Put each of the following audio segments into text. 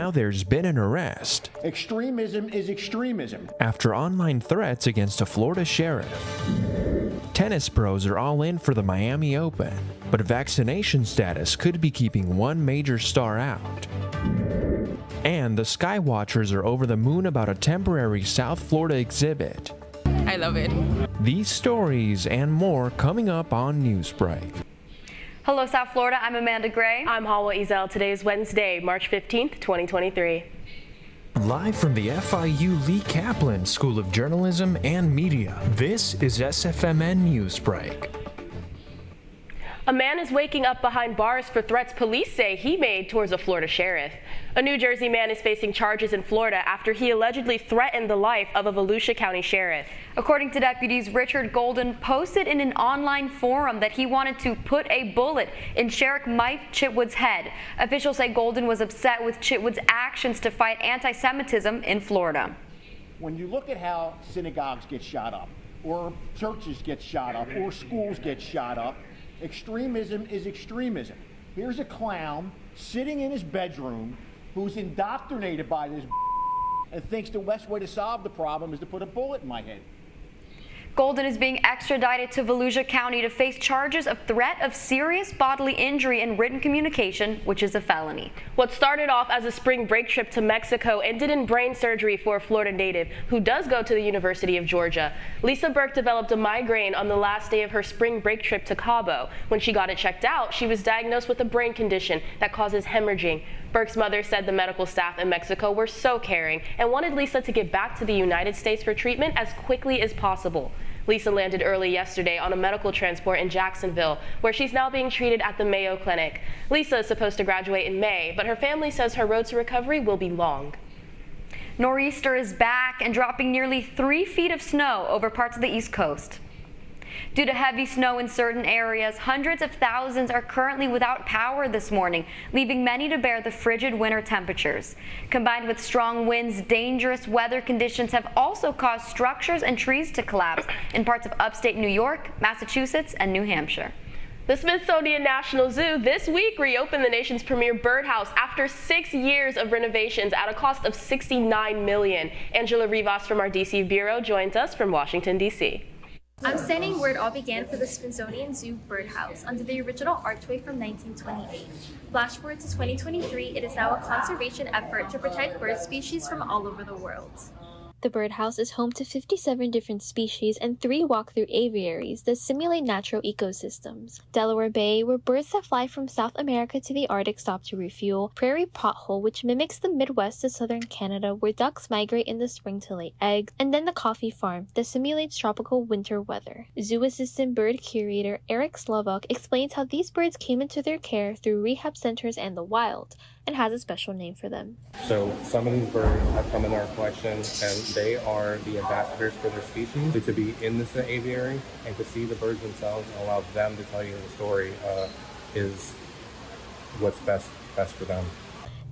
now there's been an arrest. Extremism is extremism. After online threats against a Florida sheriff. Tennis pros are all in for the Miami Open, but vaccination status could be keeping one major star out. And the Skywatchers are over the moon about a temporary South Florida exhibit. I love it. These stories and more coming up on Newsbreak. Hello, South Florida. I'm Amanda Gray. I'm Hawa Ezel. Today is Wednesday, March 15th, 2023. Live from the FIU Lee Kaplan School of Journalism and Media, this is SFMN Newsbreak. A man is waking up behind bars for threats police say he made towards a Florida sheriff. A New Jersey man is facing charges in Florida after he allegedly threatened the life of a Volusia County sheriff. According to deputies, Richard Golden posted in an online forum that he wanted to put a bullet in Sheriff Mike Chitwood's head. Officials say Golden was upset with Chitwood's actions to fight anti-Semitism in Florida. When you look at how synagogues get shot up, or churches get shot up, or schools get shot up, extremism is extremism. Here's a clown sitting in his bedroom who's indoctrinated by this and thinks the best way to solve the problem is to put a bullet in my head. Golden is being extradited to Volusia County to face charges of threat of serious bodily injury and written communication, which is a felony. What started off as a spring break trip to Mexico ended in brain surgery for a Florida native who does go to the University of Georgia. Lisa Burke developed a migraine on the last day of her spring break trip to Cabo. When she got it checked out, she was diagnosed with a brain condition that causes hemorrhaging. Burke's mother said the medical staff in Mexico were so caring and wanted Lisa to get back to the United States for treatment as quickly as possible. Lisa landed early yesterday on a medical transport in Jacksonville, where she's now being treated at the Mayo Clinic. Lisa is supposed to graduate in May, but her family says her road to recovery will be long. Nor'easter is back and dropping nearly 3 feet of snow over parts of the East Coast. Due to heavy snow in certain areas, hundreds of thousands are currently without power this morning, leaving many to bear the frigid winter temperatures. Combined with strong winds, dangerous weather conditions have also caused structures and trees to collapse in parts of upstate New York, Massachusetts, and New Hampshire. The Smithsonian National Zoo this week reopened the nation's premier birdhouse after 6 years of renovations at a cost of $69 million. Angela Rivas from our D.C. Bureau joins us from Washington, D.C. I'm standing where it all began for the Smithsonian Zoo birdhouse under the original archway from 1928. Flash forward to 2023, it is now a conservation effort to protect bird species from all over the world. The birdhouse is home to 57 different species and 3 walk-through aviaries that simulate natural ecosystems. Delaware Bay, where birds that fly from South America to the Arctic stop to refuel. Prairie Pothole, which mimics the Midwest to southern Canada, where ducks migrate in the spring to lay eggs. And then the Coffee Farm, that simulates tropical winter weather. Zoo assistant bird curator Eric Slovak explains how these birds came into their care through rehab centers and the wild, and has a special name for them. So some of these birds have come in our collection and they are the ambassadors for their species. So to be in this aviary and to see the birds themselves and allow them to tell you the story is what's best for them.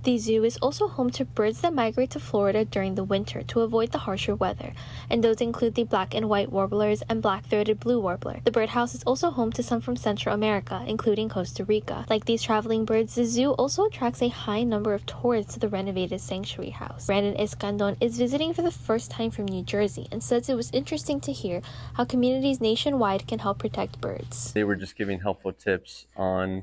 The zoo is also home to birds that migrate to Florida during the winter to avoid the harsher weather, and those include the black and white warblers and black-throated blue warbler. The birdhouse is also home to some from Central America, including Costa Rica. Like these traveling birds, the zoo also attracts a high number of tourists to the renovated sanctuary house. Brandon Escandon is visiting for the first time from New Jersey and says it was interesting to hear how communities nationwide can help protect birds. They were just giving helpful tips on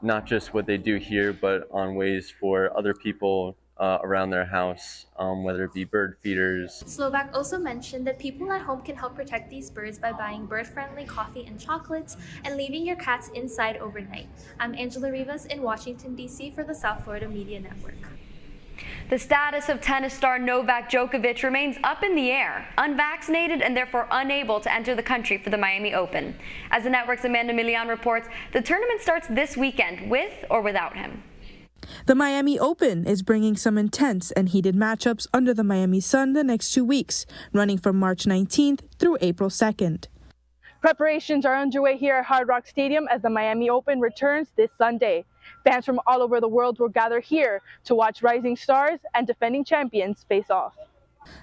not just what they do here, but on ways for other people around their house, whether it be bird feeders. Slovak also mentioned that people at home can help protect these birds by buying bird-friendly coffee and chocolates and leaving your cats inside overnight. I'm Angela Rivas in Washington, D.C. for the South Florida Media Network. The status of tennis star Novak Djokovic remains up in the air, unvaccinated and therefore unable to enter the country for the Miami Open. As the network's Amanda Milian reports, the tournament starts this weekend with or without him. The Miami Open is bringing some intense and heated matchups under the Miami sun the next 2 weeks, running from March 19th through April 2nd. Preparations are underway here at Hard Rock Stadium as the Miami Open returns this Sunday. Fans from all over the world will gather here to watch rising stars and defending champions face off.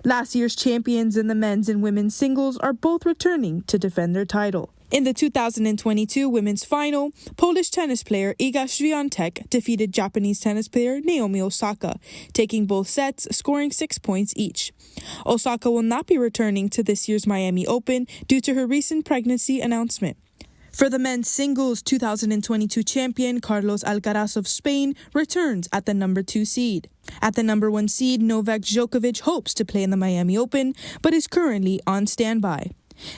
Last year's champions in the men's and women's singles are both returning to defend their title. In the 2022 women's final, Polish tennis player Iga Świątek defeated Japanese tennis player Naomi Osaka, taking both sets, scoring 6 points each. Osaka will not be returning to this year's Miami Open due to her recent pregnancy announcement. For the men's singles, 2022 champion Carlos Alcaraz of Spain returns at the number 2 seed. At the number 1 seed, Novak Djokovic hopes to play in the Miami Open, but is currently on standby.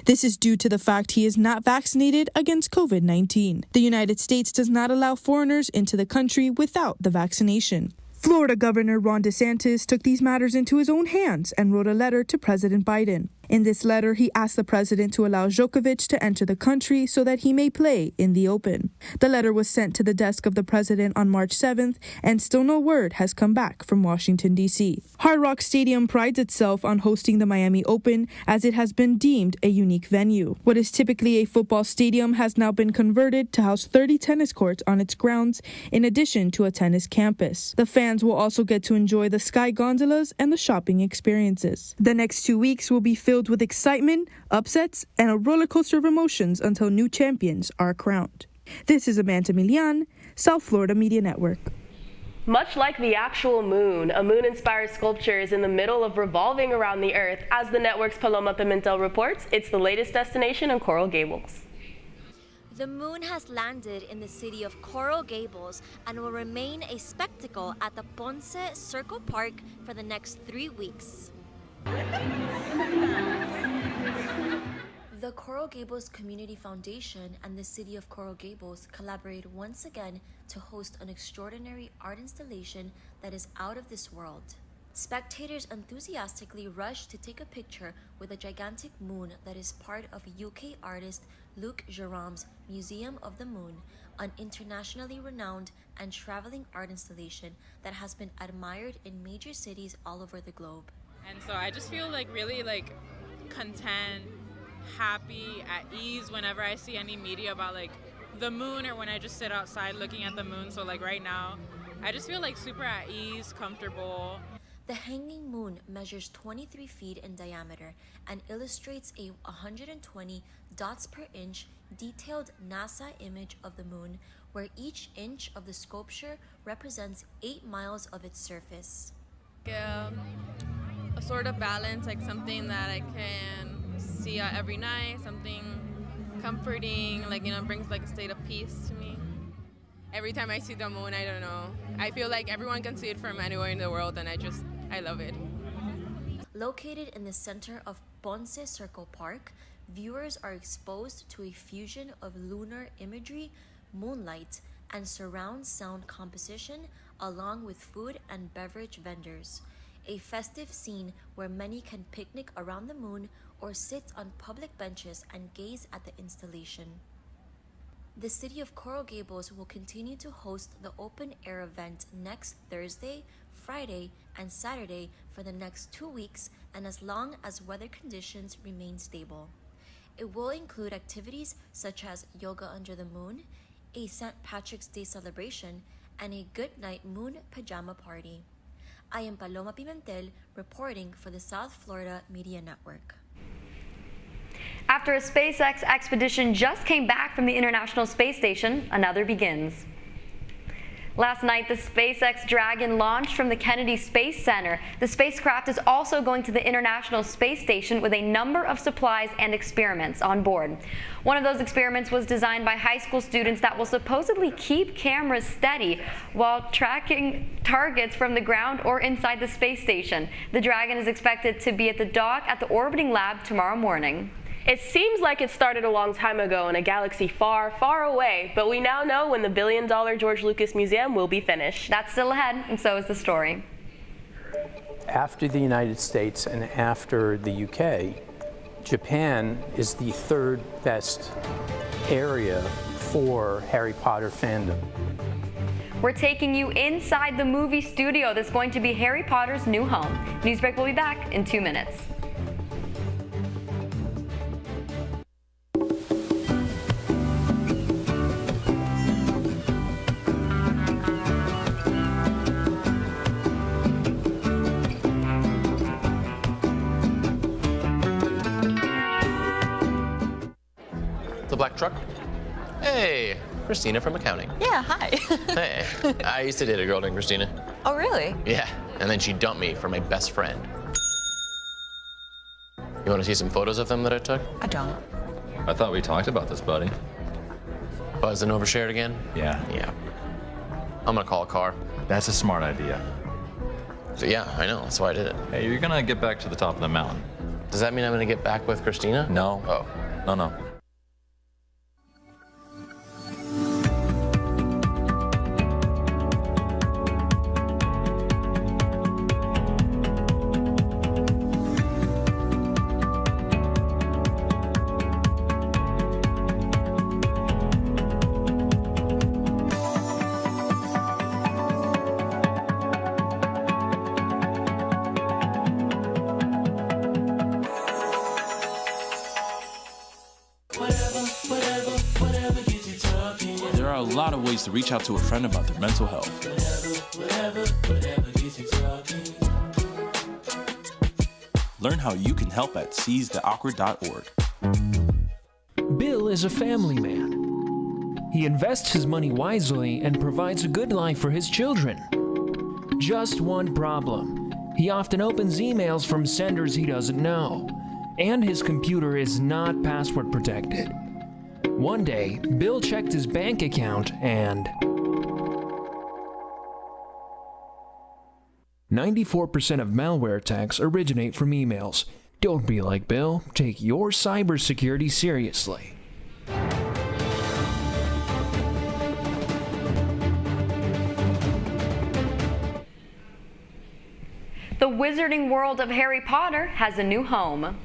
This is due to the fact he is not vaccinated against COVID-19. The United States does not allow foreigners into the country without the vaccination. Florida Governor Ron DeSantis took these matters into his own hands and wrote a letter to President Biden. In this letter, he asked the president to allow Djokovic to enter the country so that he may play in the Open. The letter was sent to the desk of the president on March 7th, and still no word has come back from Washington, D.C. Hard Rock Stadium prides itself on hosting the Miami Open as it has been deemed a unique venue. What is typically a football stadium has now been converted to house 30 tennis courts on its grounds, in addition to a tennis campus. The fans will also get to enjoy the sky gondolas and the shopping experiences. The next 2 weeks will be filled with excitement, upsets, and a roller coaster of emotions until new champions are crowned. This is Amanda Milian, South Florida Media Network. Much like the actual moon, a moon-inspired sculpture is in the middle of revolving around the Earth. As the network's Paloma Pimentel reports, it's the latest destination in Coral Gables. The moon has landed in the city of Coral Gables and will remain a spectacle at the Ponce Circle Park for the next 3 weeks. The Coral Gables Community Foundation and the City of Coral Gables collaborated once again to host an extraordinary art installation that is out of this world. Spectators enthusiastically rushed to take a picture with a gigantic moon that is part of UK artist Luc Jérôme's Museum of the Moon, an internationally renowned and traveling art installation that has been admired in major cities all over the globe. And so I just feel really content, happy, at ease whenever I see any media about the moon, or when I just sit outside looking at the moon. So right now, I just feel super at ease, comfortable. The hanging moon measures 23 feet in diameter and illustrates a 120 dots per inch detailed NASA image of the moon, where each inch of the sculpture represents 8 miles of its surface. Yeah, a sort of balance, something that I can see every night, something comforting, brings a state of peace to me. Every time I see the moon, I don't know, I feel like everyone can see it from anywhere in the world, and I love it. Located in the center of Ponce Circle Park, viewers are exposed to a fusion of lunar imagery, moonlight, and surround sound composition, along with food and beverage vendors. A festive scene where many can picnic around the moon or sit on public benches and gaze at the installation. The City of Coral Gables will continue to host the open-air event next Thursday, Friday, and Saturday for the next 2 weeks, and as long as weather conditions remain stable. It will include activities such as yoga under the moon, a St. Patrick's Day celebration, and a good night moon pajama party. I am Paloma Pimentel, reporting for the South Florida Media Network. After a SpaceX expedition just came back from the International Space Station, another begins. Last night, the SpaceX Dragon launched from the Kennedy Space Center. The spacecraft is also going to the International Space Station with a number of supplies and experiments on board. One of those experiments was designed by high school students that will supposedly keep cameras steady while tracking targets from the ground or inside the space station. The Dragon is expected to be at the dock at the orbiting lab tomorrow morning. It seems like it started a long time ago in a galaxy far, far away, but we now know when the billion-dollar George Lucas Museum will be finished. That's still ahead, and so is the story. After the United States and after the UK, Japan is the third best area for Harry Potter fandom. We're taking you inside the movie studio that's going to be Harry Potter's new home. Newsbreak will be back in 2 minutes. The black truck. Hey, Christina from accounting. Yeah, hi. Hey, I used to date a girl named Christina. Oh, really? Yeah, and then she dumped me for my best friend. You want to see some photos of them that I took? I don't. I thought we talked about this, buddy. Buzzed and overshared again? Yeah. Yeah. I'm gonna call a car. That's a smart idea. So yeah, I know, that's why I did it. Hey, you're gonna get back to the top of the mountain. Does that mean I'm gonna get back with Christina? No. Oh. No. There are a lot of ways to reach out to a friend about their mental health. Learn how you can help at seizetheawkward.org. Bill is a family man. He invests his money wisely and provides a good life for his children. Just one problem. He often opens emails from senders he doesn't know, and his computer is not password protected. One day, Bill checked his bank account and 94% of malware attacks originate from emails. Don't be like Bill. Take your cybersecurity seriously. The wizarding world of Harry Potter has a new home.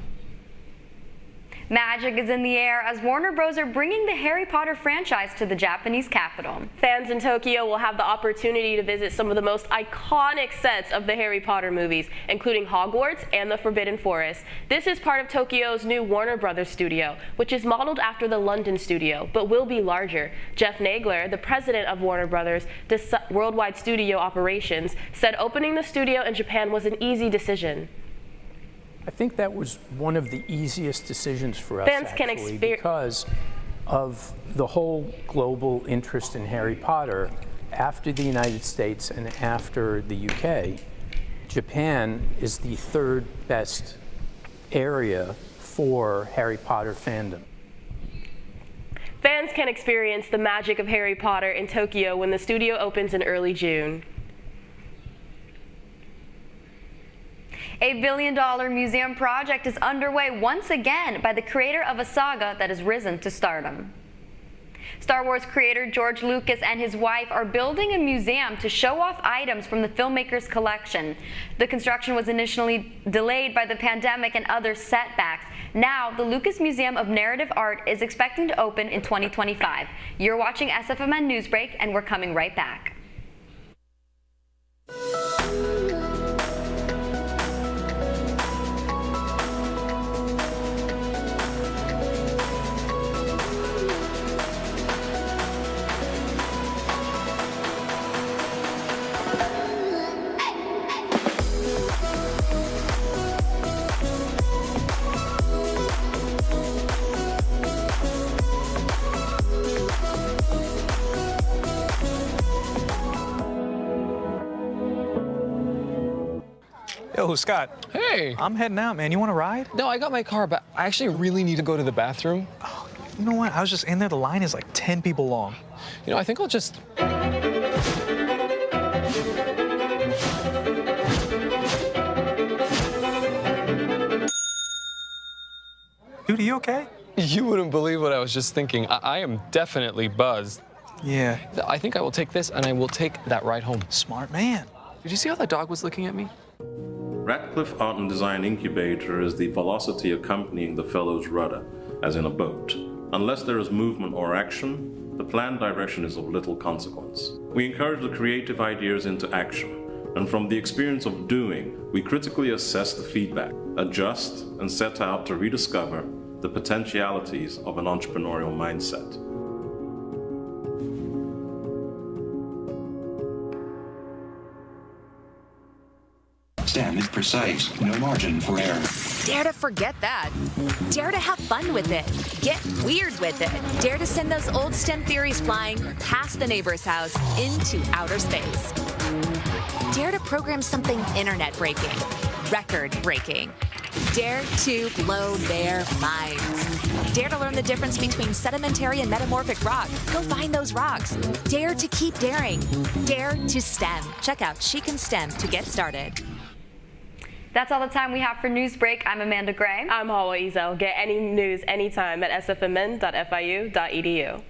Magic is in the air as Warner Bros. Are bringing the Harry Potter franchise to the Japanese capital. Fans in Tokyo will have the opportunity to visit some of the most iconic sets of the Harry Potter movies, including Hogwarts and the Forbidden Forest. This is part of Tokyo's new Warner Bros. Studio, which is modeled after the London studio, but will be larger. Jeff Nagler, the president of Warner Bros. Worldwide Studio Operations, said opening the studio in Japan was an easy decision. I think that was one of the easiest decisions for us, Fans can actually, because of the whole global interest in Harry Potter. After the United States and after the UK, Japan is the third best area for Harry Potter fandom. Fans can experience the magic of Harry Potter in Tokyo when the studio opens in early June. A $1 billion museum project is underway once again by the creator of a saga that has risen to stardom. Star Wars creator George Lucas and his wife are building a museum to show off items from the filmmaker's collection. The construction was initially delayed by the pandemic and other setbacks. Now, the Lucas Museum of Narrative Art is expecting to open in 2025. You're watching SFMN Newsbreak, and we're coming right back. Yo, Scott. Hey. I'm heading out, man. You want to ride? No, I got my car, but I actually really need to go to the bathroom. Oh, you know what? I was just in there. The line is like 10 people long. You know, I think I'll just... Dude, are you okay? You wouldn't believe what I was just thinking. I am definitely buzzed. Yeah. I think I will take this, and I will take that ride home. Smart man. Did you see how that dog was looking at me? Radcliffe Art and Design Incubator is the velocity accompanying the fellow's rudder, as in a boat. Unless there is movement or action, the planned direction is of little consequence. We encourage the creative ideas into action, and from the experience of doing, we critically assess the feedback, adjust, and set out to rediscover the potentialities of an entrepreneurial mindset. STEM is precise, no margin for error. Dare to forget that. Dare to have fun with it. Get weird with it. Dare to send those old STEM theories flying past the neighbor's house into outer space. Dare to program something internet-breaking, record-breaking. Dare to blow their minds. Dare to learn the difference between sedimentary and metamorphic rock. Go find those rocks. Dare to keep daring. Dare to STEM. Check out She Can STEM to get started. That's all the time we have for Newsbreak. I'm Amanda Gray. I'm Hawa Ezel. Get any news anytime at sfmn.fiu.edu.